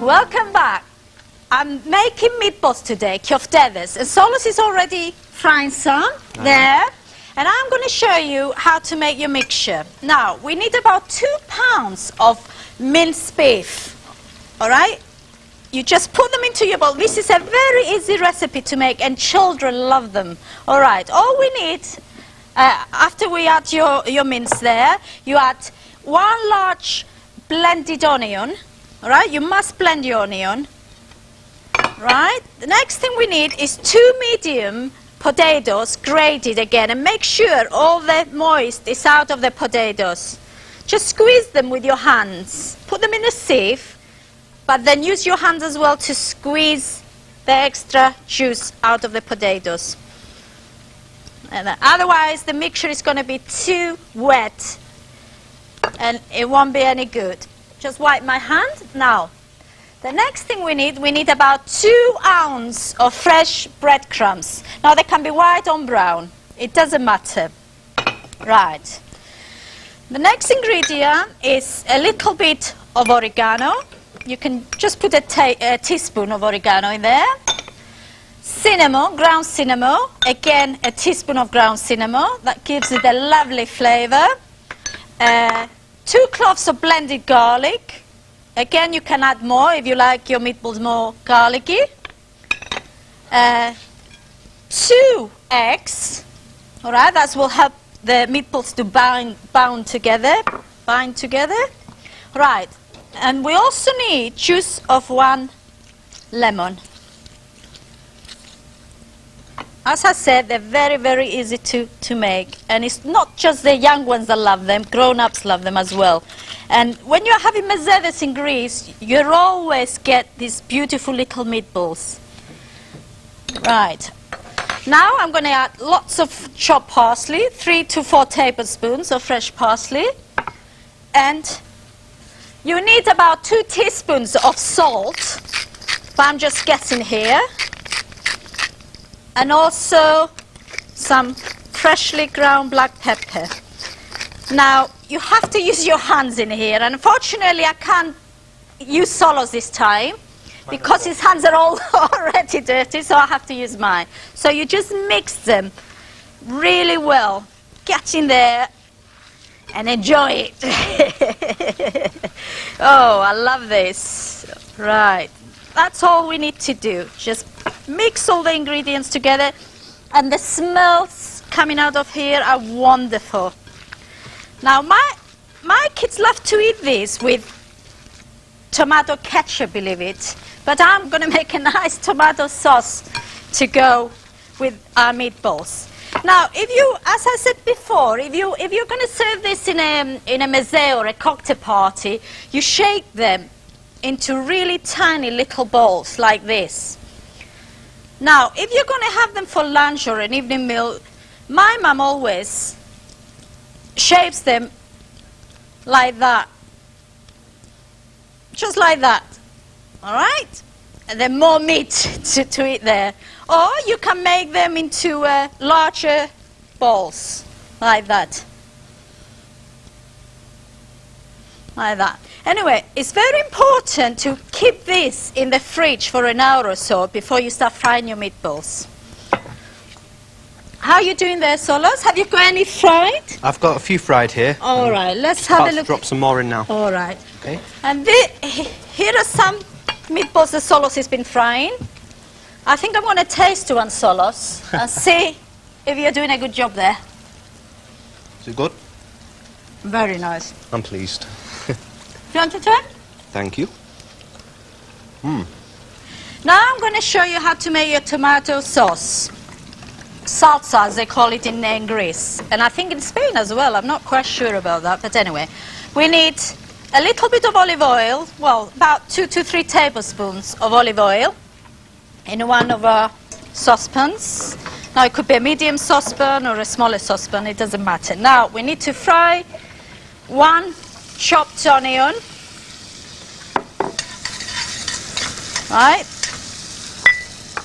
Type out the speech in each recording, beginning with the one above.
Welcome back. I'm making meatballs today, köftedes, and Solos is already frying some there. And I'm going to show you how to make your mixture. Now, we need about 2 pounds of minced beef, all right? You just put them into your bowl. This is a very easy recipe to make, and children love them. All right, all we need, after we add your mince there, you add 1 large blended onion, all right? You must blend your onion, right? The next thing we need is 2 medium potatoes, grated again, and make sure all the moist is out of the potatoes. Just squeeze them with your hands. Put them in a sieve, but then use your hands as well to squeeze the extra juice out of the potatoes. And otherwise, the mixture is going to be too wet, and it won't be any good. Just wipe my hand. Now, the next thing we need about 2 ounces of fresh breadcrumbs. Now, they can be white or brown. It doesn't matter. Right. The next ingredient is a little bit of oregano. You can just put a teaspoon of oregano in there. Cinnamon, ground cinnamon. Again, a teaspoon of ground cinnamon. That gives it a lovely flavor. 2 cloves of blended garlic. Again, you can add more if you like your meatballs more garlicky. 2 eggs. All right, that will help the meatballs to bind together. Right, and we also need juice of 1 lemon. As I said, they're very, very easy to make. And it's not just the young ones that love them, grown-ups love them as well. And when you're having mezedes in Greece, you'll always get these beautiful little meatballs. Right. Now I'm going to add lots of chopped parsley, 3 to 4 tablespoons of fresh parsley. And you need about 2 teaspoons of salt, but I'm just guessing here. And also some freshly ground black pepper. Now, you have to use your hands in here. And unfortunately, I can't use Solos this time because his hands are all already dirty, so I have to use mine. So you just mix them really well. Get in there and enjoy it. Oh, I love this. Right. That's all we need to do. Just mix all the ingredients together, and the smells coming out of here are wonderful. Now, my kids love to eat this with tomato ketchup, believe it, but I'm going to make a nice tomato sauce to go with our meatballs. Now, if you, as I said before, if you're going to serve this in a meze or a cocktail party, you shake them into really tiny little balls like this. Now, if you're going to have them for lunch or an evening meal, my mum always shapes them like that. Just like that. All right? And then more meat to eat there. Or you can make them into larger balls, like that. Like that. Anyway, it's very important to keep this in the fridge for an hour or so before you start frying your meatballs. How are you doing there, Solos? Have you got any fried? I've got a few fried here. All right, let's have a look. Drop some more in now. All right. Okay. And here are some meatballs that Solos has been frying. I think I'm going to taste one, Solos, and see if you're doing a good job there. Is it good? Very nice. I'm pleased. Do you want to try? Thank you. Now I'm going to show you how to make your tomato sauce. Salsa, as they call it in Greece. And I think in Spain as well. I'm not quite sure about that. But anyway, we need a little bit of olive oil. Well, about 2 to 3 tablespoons of olive oil in one of our saucepans. Now, it could be a medium saucepan or a smaller saucepan. It doesn't matter. Now, we need to fry 1 chopped onion. Right.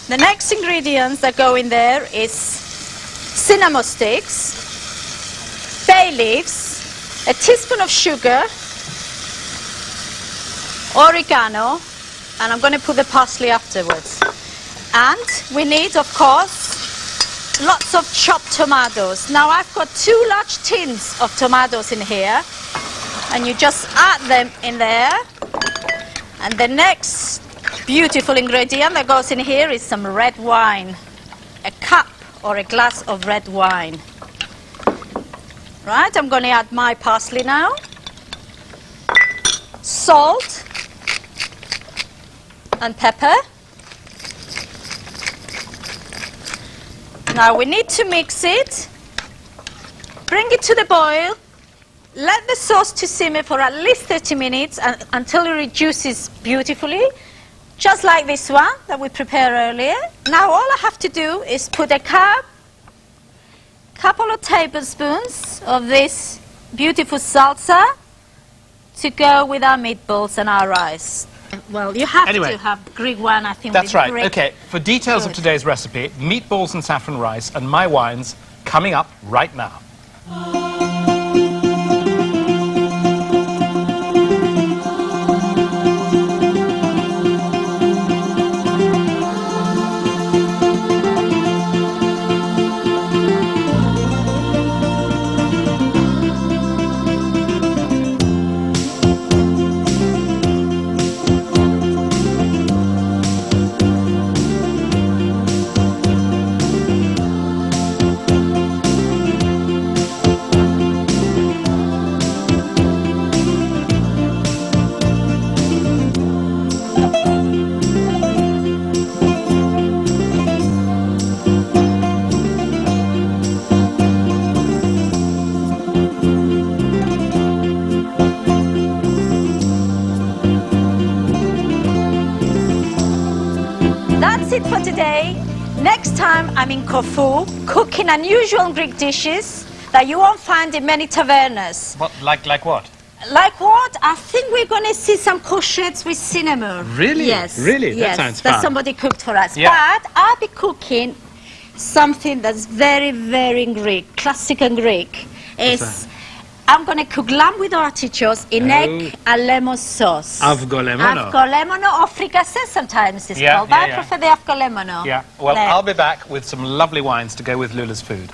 The next ingredients that go in there is cinnamon sticks, bay leaves, a teaspoon of sugar, oregano, And I'm going to put the parsley afterwards. And we need, of course, lots of chopped tomatoes. Now I've got 2 large tins of tomatoes in here. And you just add them in there. And the next beautiful ingredient that goes in here is some red wine. A cup or a glass of red wine. Right, I'm going to add my parsley now. Salt and pepper. Now we need to mix it. Bring it to the boil. Let the sauce to simmer for at least 30 minutes until it reduces beautifully. Just like this one that we prepared earlier. Now all I have to do is put a couple of tablespoons of this beautiful salsa to go with our meatballs and our rice. Well, you have to have Greek one, I think. That's right. Greek. Okay, for details of today's recipe, meatballs and saffron rice and my wines coming up right now. That's it for today. Next time I'm in Corfu, cooking unusual Greek dishes that you won't find in many tavernas. What, like what? Like what? I think we're going to see some courgettes with cinnamon. Really? Yes. Really? That Yes, sounds that fun. somebody cooked for us. Yeah. But I'll be cooking something that's very, very Greek, classic and Greek. I'm going to cook lamb with artichokes in egg and lemon sauce. Avgolemono. Avgolemono or fricassee sometimes it's called, but I prefer the avgolemono. Yeah, well, There. I'll be back with some lovely wines to go with Loulla's food.